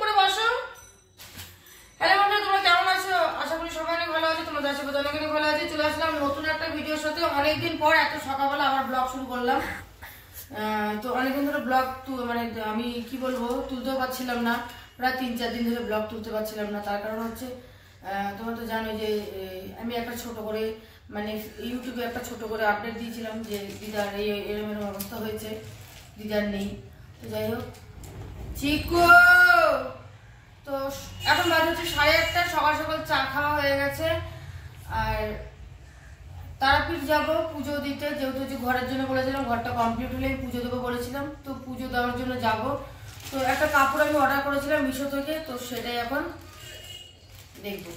করে বসো। হ্যালো বন্ধুরা, তোমরা কেমন আছো? আশা করি সবাই অনেক ভালো আছো। তোমাদের আশীর্বাদ অনেক ভালো আছে। চলে আসলাম নতুন একটা ভিডিওর সাথে। অনেকদিন পর এত সকালবেলা আবার ব্লগ শুরু করলাম। তো অনেকদিন ধরে ব্লগ মানে আমি কি বলবো, তুলতেও পারছিলাম না। প্রায় 3-4 দিন ধরে ব্লগ তুলতে পারছিলাম না। তার কারণ হচ্ছে তোমরা তো জানো যে আমি একটা ছোট করে মানে ইউটিউবে একটা ছোট করে আপডেট দিয়েছিলাম যে দিদার এরকম অবস্থা হয়েছে, দিদার নেই। তো যাই হোক, চিকু তো এখন বাজে হচ্ছে 1:30। সকাল সকাল চা খাওয়া হয়ে গেছে। আর তারাপীঠ যাবো পুজো দিতে, যেহেতু যে ঘরের জন্য বলেছিলাম, ঘরটা কমপ্লিট হলেই পুজো দেবো বলেছিলাম। তো পুজো দেওয়ার জন্য যাব। তো একটা কাপড় আমি অর্ডার করেছিলাম মিশো থেকে, তো সেটাই এখন দেখবো।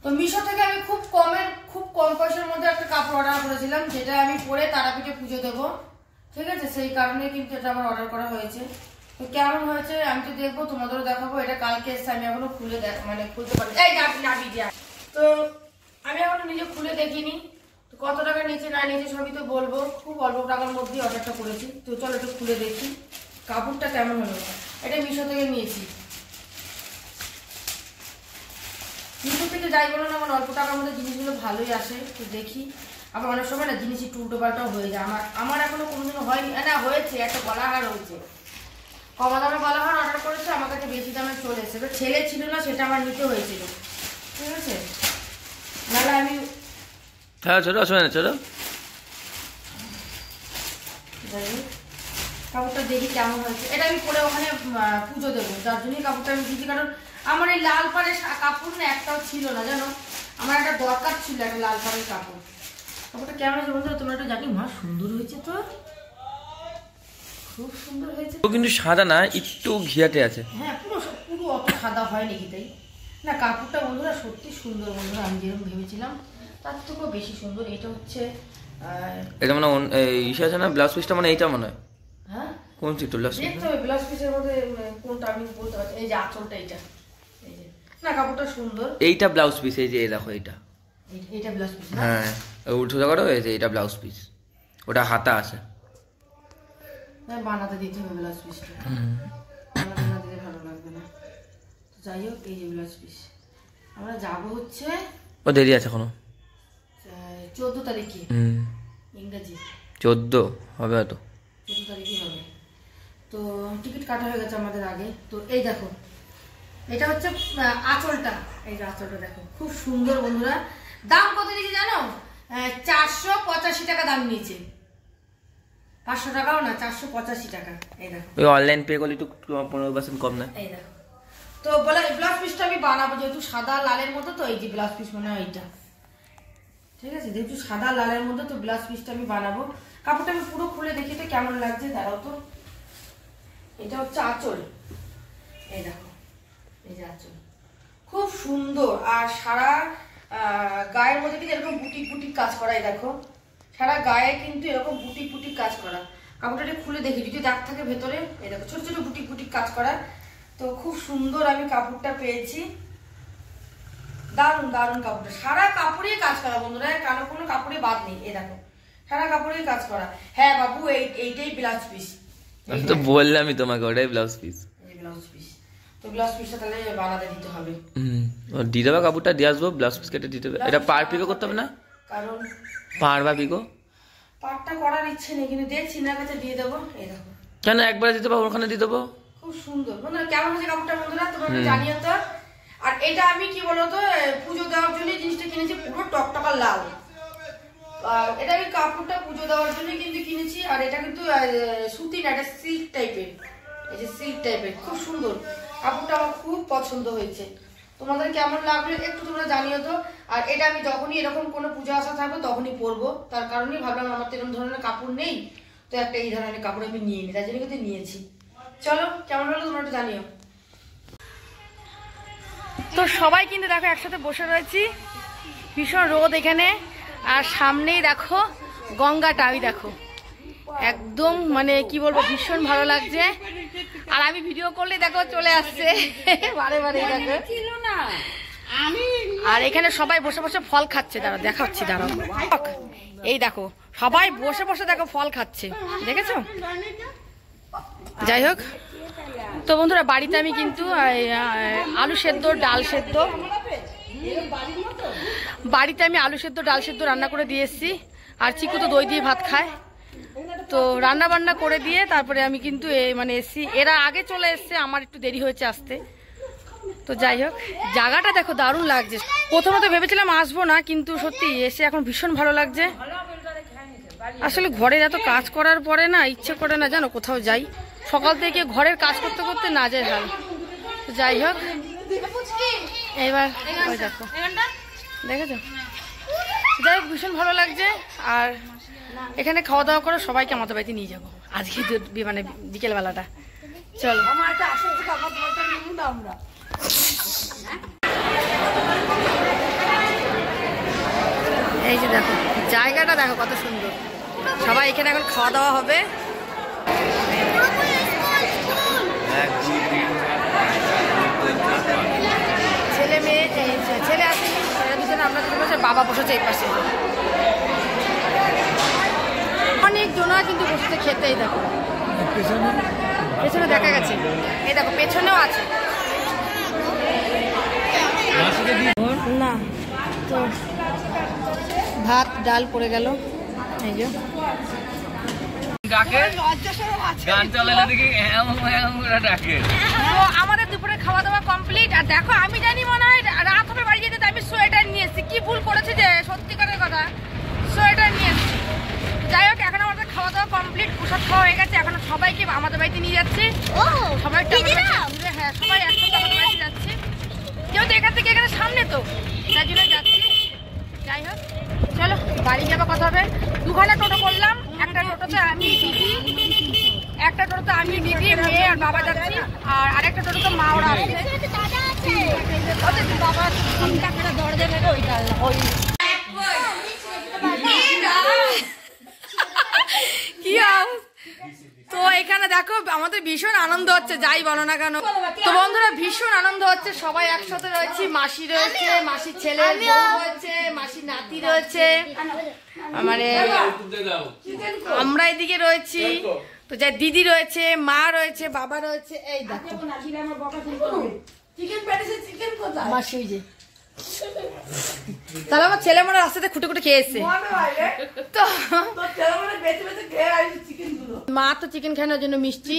তো মিশো থেকে আমি খুব কম পয়সার মধ্যে একটা কাপড় অর্ডার করেছিলাম, যেটা আমি পরে তারাপীঠে পুজো দেবো। ঠিক আছে, সেই কারণে কিন্তু এটা আমার অর্ডার করা হয়েছে। তো কেমন হয়েছে আমি তো দেখবো, তোমাদেরও দেখাবো। এটা কালকে এসে আমি এখনো খুলতে পারি। তো আমি এখনো নিজে খুলে দেখিনি। তো কত টাকা নিচে না নিচে সবই তো বলবো। খুব অল্প টাকার মধ্যেই অর্ডারটা করেছি। তো চলো একটু খুলে দেখি কাপড়টা কেমন হলো। এটা মিশো থেকে নিয়েছি। মিশো থেকে যাই বলো না, আমার অল্প টাকার মধ্যে জিনিসগুলো ভালোই আসে। তো দেখি, আবার অনেক সময় না জিনিস একটু উল্টো পাল্টাও হয়ে যায়। আমার এখনো কোনোদিনও হয়নি। না, হয়েছে, একটা গলাহার হয়েছে। কমা দামে গলাহার অর্ডার করেছে, আমার কাছে বেশি দামে চলে এসেছে। ছেলে ছিল না, সেটা আমার নিতে হয়েছিল। ঠিক আছে, নাহলে আমি কাপড়টা দেখি কেমন হয়েছে। এটা আমি পরে ওখানে পুজো দেবো, যার জন্যই কাপড়টা আমি দিয়েছি। কারণ আমার এই লাল পাড়ের কাপড় না একটাও ছিল না, জানো। আমার একটা দরকার ছিল একটা লাল পাড়ের কাপড়। কাপড়টা কেমন হয়েছে বন্ধুরা তোমরা একটু জানি। মা সুন্দর হয়েছে তো, খুব সুন্দর হয়েছে। কিন্তু সাদা না, একটু ঘিয়াটে আছে। হ্যাঁ, পুরো অত সাদা হয় নাকি তাই না। কাপড়টা বন্ধুরা সত্যি সুন্দর বন্ধুরা, আমি যেরকম ভেবেছিলাম তার থেকেও বেশি সুন্দর। এটা হচ্ছে এটা মানে ইসে আছে না, ব্লাউজ পিসটা মানে এইটা মনে হয়। হ্যাঁ, কোন চিত্র ব্লাউজ পিস? দেখতে হবে ব্লাউজ পিসের মধ্যে কোনটা আমি বলতে পারছি। এই যে আঁচলটা, এইটা, এই যে না, কাপড়টা সুন্দর। এইটা ব্লাউজ পিস, এই যে দেখো এইটা। এইটা ব্লাউজ পিস। হ্যাঁ, উল্টো করো, এই যে এটা ব্লাউজ পিস, ওটা হাতা আছে। হ্যাঁ, বানাতে দিতে হবে ব্লাউজ পিসটা, বানাতে না দিলে ভালো লাগবে না। তো যাই হোক, এই যে ব্লাউজ পিস। আমরা যাব হচ্ছে, ও দেরি আছে এখনো, 14 তারিখে। ইংরেজি 14 হবে হয়তো, 14 তারিখে হবে। তো টিকিট কাটা হয়ে গেছে আমাদের আগে। তো এই দেখো, এটা হচ্ছে আঁচলটা। এই যে আঁচলটা দেখো, খুব সুন্দর বন্ধুরা। দাম কত নিয়েছে জানো? 485 টাকা দাম নিয়েছে। 500 টাকাও না, 485 টাকা। এই দেখো, ওই অনলাইন পে করলে একটু 15% কম না। এই দেখো। তো বলে ব্লাউজ পিসটা আমি বানাবো, যেহেতু সাদা লালের মতো। তো এই যে ব্লাউজ পিস মনে হয় এইটা। ঠিক আছে, যেহেতু সাদা লালের মধ্যে, তো ব্লাউজ পিসটা আমি বানাবো। কাপড়টা আমি পুরো খুলে দেখি তো কেমন লাগছে, দাঁড়াও তো। এটা হচ্ছে আঁচল, এই দেখো, এই যে আঁচল খুব সুন্দর। আর সারা গায়ের মধ্যে কিন্তু এরকম বুটিক বুটিক কাজ করা। এই দেখো, সারা গায়ে কিন্তু এরকম বুটিক বুটিক কাজ করা। কাপড়টা খুলে দেখি যদি দাগ থাকে ভেতরে। এই দেখো, ছোট ছোট বুটিক বুটিক কাজ করা। তো খুব সুন্দর আমি কাপড়টা পেয়েছি। দারুণ দারুণ কাপড়টা, সারা কাপড়ে কাজ করা বন্ধুরা, কারো কোনো কাপড়ে বাদ নেই। এই দেখো, সারা কাপড়ে কাজ করা। হ্যাঁ বাবু, এইটাই ব্লাউজ পিস। আমি তো বললামই তোমাকে, ওটাই ব্লাউজ পিস। এই ব্লাউজ পিস। তো ব্লাউজ পিসটা তাহলে বানাতে দিতে হবে। দিয়ে দেবা, কাপড়টা দিয়ে আসবো, ব্লাউজ পিস কেটে দিতে হবে। এটা পার পিকো করতে হবে না? কারণ পার বা পিকো পাটটা করার ইচ্ছে নেই, কিন্তু দেখছি না কাছে দিয়ে দেবো। এই দেখো, কেন একবারে দিতে পারবো, ওখানে দিয়ে দেবো। খুব সুন্দর বন্ধুরা। কেমন হয়েছে কাপড়টা বন্ধুরা তোমরা জানিও তো। আর এটা আমি কি বলতো, পুজো দেওয়ার জন্য জিনিসটা কিনেছি, পুরো টকটকা লাল। আর এটা আমি কাপড়টা পুজো দেওয়ার জন্য কিন্তু কিনেছি। আর এটা কিন্তু সুতি না, এটা সিল্ক টাইপের। এই যে সিল্ক টাইপের, খুব সুন্দর কাপড়টা, আমার খুব পছন্দ হয়েছে। তোমাদের কেমন লাগলো একটু তোমরা জানিও তো। আর এটা আমি যখনই এরকম কোনো পূজা আসা থাকবে তখনই পরবো। তার কারণেই ভাবলাম, আমার তো এরকম ধরনের কাপড় নেই, তো একটা এই ধরনের কাপড় আমি নিয়ে নিই, তার জন্য কিন্তু নিয়েছি। চলো কেমন হলো তোমরা একটু জানিও। তো সবাই কিন্তু দেখো একসাথে বসে রয়েছি, ভীষণ রোদ এখানে। আর সামনেই দেখো গঙ্গাটা, ওই দেখো একদম মানে কি বলবো, ভীষণ ভালো লাগছে। আর আমি ভিডিও করলে দেখো চলে আসছে বারে বারে দেখো। আর এখানে সবাই বসে বসে ফল খাচ্ছে, দাঁড়াও দেখাচ্ছি, দাঁড়াও। এই দেখো সবাই বসে বসে দেখো ফল খাচ্ছে, দেখেছো? যাই হোক, তো বন্ধুরা বাড়িতে আমি কিন্তু আলু সেদ্ধ ডাল সেদ্ধ ডাল সেদ্ধ রান্না করে দিয়ে এসেছি। আর চিকু তো দই দিয়ে ভাত খায়। তো রান্না বান্না করে দিয়ে তারপরে আমি কিন্তু মানে এসছি। এরা আগে চলে এসছে, আমার একটু দেরি হয়েছে আসতে। তো যাই হোক, জায়গাটা দেখো দারুণ লাগছে। প্রথমে তো ভেবেছিলাম আসবো না, কিন্তু সত্যি এসে এখন ভীষণ ভালো লাগছে। আসলে ঘরের এত কাজ করার পরে না ইচ্ছে করে না জানো কোথাও যাই। সকাল থেকে ঘরের কাজ করতে করতে না যায় হাল। তো যাই হোক, এবার ওই দেখো দেখেছো, যাই হোক ভীষণ ভালো লাগছে। আর এখানে খাওয়া দাওয়া করে সবাইকে আমাদের বাড়িতে নিয়ে যাবো আজকে মানে বিকেলবেলাটা। চল এই যে দেখো জায়গাটা দেখো কত সুন্দর। সবাই এখানে এখন খাওয়া দাওয়া হবে। ছেলে মেয়ে ছেলে আসেনি, দুজনে আমরা বসে, বাবা বসেছে এই পাশে। অনেক জনা কিন্তু বসেছে খেতেই। দেখো পেছনে দেখা গেছে, এই দেখো পেছনেও আছে না। তো ভাত ডাল পড়ে গেল, এই যে আমাদের দুপুরে খাওয়া দাওয়া কমপ্লিট। আর দেখো আমি জানি মনে হয় রাত হবে বাড়ি যেতে, আমি সোয়েটার নিয়ে এসেছি। কি ভুল করেছে যে সত্যিকারের কথা, সোয়েটার নিয়ে এসেছি। যাই হোক এখন আমাদের খাওয়া দাওয়া কমপ্লিট, প্রসাদ খাওয়া হয়ে গেছে। এখন সবাইকে আমাদের বাড়িতে নিয়ে যাচ্ছি। সবাই হ্যাঁ সবাই একসাথে আমাদের বাড়িতে যাচ্ছি। যেহেতু এখান থেকে এখানে সামনে, তো তাই জন্য যাচ্ছি। যাই হোক চলো বাড়ি যাবো, কথা হবে। দুখানা টোটো করলাম, একটা টোটোতে আমি দিদি মেয়ে আর বাবা যাচ্ছি, আর আরেকটা টোটোতে মা ওরা আছে। বাবা দরজা ভেবে ওইটা কি তো এখানে দেখো আমাদের ভীষণ আনন্দ হচ্ছে, যাই বলো না কেন। তো বন্ধুরা ভীষণ আনন্দ হচ্ছে, সবাই একসাথে রয়েছি। মাসি রয়েছে, মাসির ছেলে রয়েছে, মাসির নাতি রয়েছে, মানে আমরা এদিকে রয়েছি। তো যাই দিদি রয়েছে, মা রয়েছে, বাবা রয়েছে। এই দেখো মাসি ওই যে, তাহলে আমার ছেলে মনে রাস্তাতে খুঁটে খুঁটে খেয়ে এসছে। তো মা তো চিকেন খাওয়ানোর জন্য মিষ্টি,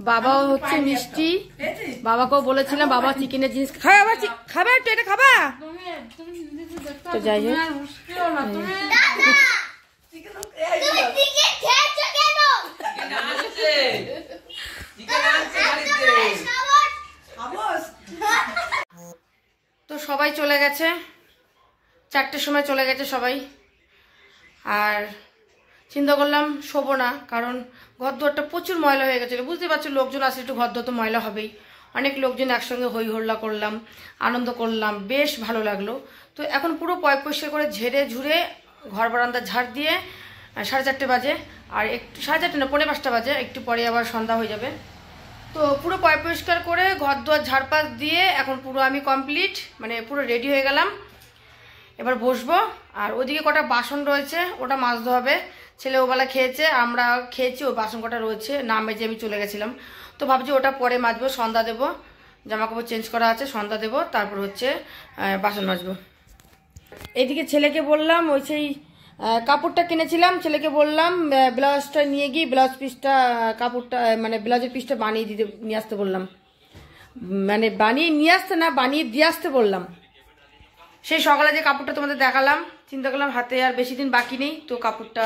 বাবাও হচ্ছে মিষ্টি। বাবাকেও বলেছিলাম বাবা চিকেনের জিনিস খাবে, আবার খাবে একটু এটা খাবা। তো যাই হোক তো সবাই চলে গেছে, 4টের সময় চলে গেছে সবাই। আর চিন্তা করলাম শোবো না, কারণ ঘর দুয়ারটা প্রচুর ময়লা হয়ে গেছিলো। বুঝতে পারছো লোকজন আসলে একটু ঘর দুয়ার তো ময়লা হবেই। অনেক লোকজন একসঙ্গে হই হল্লা করলাম, আনন্দ করলাম, বেশ ভালো লাগলো। তো এখন পুরো পরিষ্কার করে ঝেড়ে ঝুড়ে ঘর বারান্দা ঝাড় দিয়ে 4:30 বাজে, আর একটু 4:30 না 4:45 বাজে, একটু পরে আবার সন্ধ্যা হয়ে যাবে। তো পুরো পরিষ্কার করে ঘর দুয়ার ঝাড়পাশ দিয়ে এখন পুরো আমি কমপ্লিট, মানে পুরো রেডি হয়ে গেলাম। এবার বসবো। আর ওদিকে কটা বাসন রয়েছে, ওটা মাজতে হবে। ছেলে ওবেলা খেয়েছে, আমরা খেয়েছি, ও বাসন কটা রয়েছে না মেজে আমি চলে গেছিলাম। তো ভাবছি ওটা পরে মাজবো, সন্ধ্যা দেবো, জামা কাপড় চেঞ্জ করা আছে, সন্ধ্যা দেবো, তারপর হচ্ছে বাসন মাজবো। এইদিকে ছেলেকে বললাম ওই সেই কাপড়টা কিনেছিলাম, ছেলেকে বললাম ব্লাউজটা নিয়ে গিয়ে ব্লাউজ পিসটা কাপড়টা মানে ব্লাউজের পিসটা বানিয়ে নিয়ে আসতে বললাম। মানে বানিয়ে নিয়ে আসতে না, বানিয়ে দিয়ে আসতে বললাম। সেই সকালে যে কাপড়টা তোমাদের দেখালাম, চিন্তা করলাম হাতে আর বেশি দিন বাকি নেই, তো কাপড়টা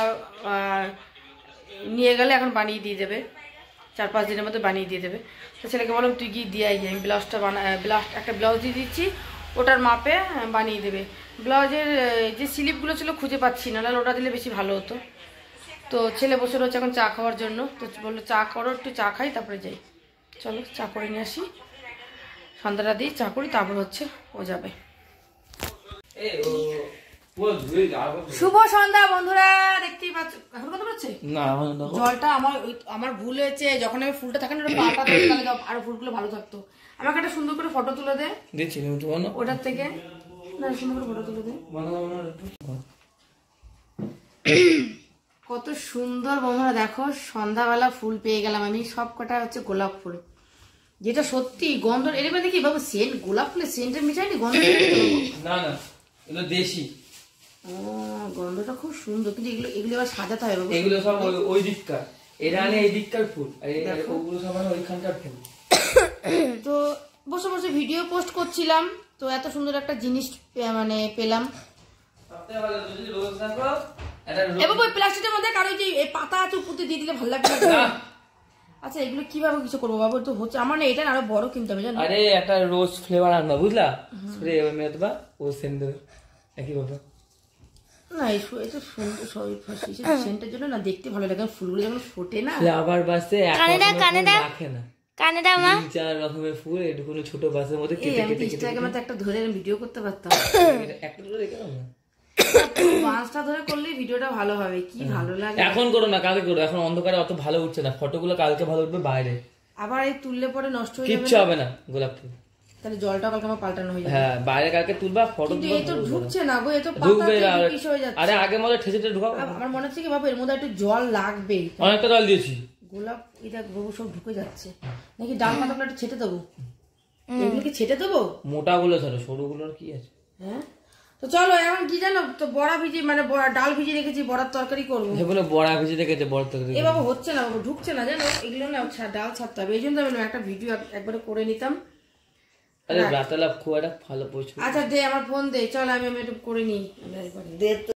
নিয়ে গেলে এখন বানিয়ে দিয়ে দেবে, 4-5 দিনের মধ্যে বানিয়ে দিয়ে দেবে। তো ছেলেকে বললাম তুই গিয়ে দিয়ে আই, আমি ব্লাউজটা একটা ব্লাউজ দিয়ে দিচ্ছি, ওটার মাপে বানিয়ে দেবে। ব্লাউজের যে স্লিপগুলো ছিল খুঁজে পাচ্ছি না, নাহলে ওটা দিলে বেশি ভালো হতো। তো ছেলে বসে রয়েছে এখন চা খাওয়ার জন্য। তো বললো চা করো, একটু চা খাই তারপরে যাই। চলো চা করে নিয়ে আসি, সন্ধ্যাটা দিই, চা করি, তারপর হচ্ছে ও যাবে। শুভ সন্ধ্যা বন্ধুরা, দেখতেই পাচ্ছ এখন কথা বলছে না, জলটা আমার ভুল হয়েছে। যখন আমি ফুলটা থাকে না পাতা তাহলে আরো ফুলগুলো ভালো থাকতো। আমাকে একটা সুন্দর করে ফটো তুলে দে ওটার থেকে, না সুন্দর করে ফটো তুলে দে। কত সুন্দর বন্ধুরা দেখো, সন্ধ্যাবেলা ফুল পেয়ে গেলাম আমি। সব কটা হচ্ছে গোলাপ ফুল, যেটা সত্যি গন্ধ। এর মধ্যে কি বাবু সেন্ট, গোলাপ ফুলের সেন্টের মিঠাই গন্ধ? না না, এগুলো দেশি। ও, গন্ধটা খুব সুন্দর, কিন্তু এগুলো এগুলো আবার সাজাতে হবে বাবু। এগুলো সব ওই দিককার, এরা আনে এই দিককার ফুল, আর ওগুলো সব আনে ওইখানকার ফুল। তো বসে বসে ভিডিও পোস্ট করছিলাম, তো এত সুন্দর একটা জিনিস মানে পেলাম। এবার ওই প্লাস্টিকের মধ্যে কারো যে পাতা আছে উপরে দিয়ে দিলে ভালো লাগবে না। আচ্ছা এগুলো কিভাবে কিছু করবো বাবু? তো হচ্ছে আমার না, এটা আরো বড় কিনতে হবে জানো। আরে একটা রোজ ফ্লেভার আনবা, বুঝলা? স্প্রে মেদবা ও সেন্ট একই ব্যাপার। না এটা সেন্টের জন্য না দেখতে ভালো লাগে, ফুলগুলো যখন ফোটে না। ফ্লাওয়ার বাসে রাখে না, কানেডা মা 3-4 রকমের ফুল একটু ছোট বাসের মধ্যে কেটে আমি কেটে ইনস্টাগ্রামে তো একটা ধরে ভিডিও করতে পারতাম। একটা ধরে রেখে দাও না, 5টা ধরে করলে ভিডিওটা ভালো হবে। কি ভালো লাগে। এখন করো না, কালকে করো। এখন অন্ধকারে অত ভালো উঠছে না, ফটোগুলো কালকে ভালো উঠবে বাইরে। আবার এই তুললে পরে নষ্ট হয়ে যাবে, কিচ্ছু হবে না গোলাপ ফুল। তাহলে জলটা কালকে আমার পাল্টানো হয়ে যাবে। হ্যাঁ বাইরে কালকে তুলবা, ফটো কিন্তু এই তো ঢুকছে না গো, এ তো ঢুকবে। পাতা পিস হয়ে যাচ্ছে। আরে আগে মধ্যে ঠেসে ঢুকাও। আমার মনে হচ্ছে কি বাবু, এর মধ্যে একটু জল লাগবে। অনেকটা জল দিয়েছি। গোলাপ এটা বাবু সব ঢুকে যাচ্ছে নাকি? ডাল পাতাগুলো একটু ছেটে দেবো, এগুলো কি ছেটে দেবো? মোটা গুলো ছাড়ো, সরু গুলোর কি আছে? হ্যাঁ তো চলো এখন কি জানো তো, বড়া ভিজি মানে ডাল ভিজি রেখেছি, বড়ার তরকারি করবো। সেগুলো বড়া ভেজে রেখেছে, বড় তরকারি। এ বাবু হচ্ছে না বাবু, ঢুকছে না জানো, এগুলো না ডাল ছাড়তে হবে। এই জন্য আমি একটা ভিডিও একবারে করে নিতাম। আরে রাতালাপ খুব একটা ভালো পৌঁছ। আচ্ছা দে আমার ফোন দে, চল আমি একটু করে নিই।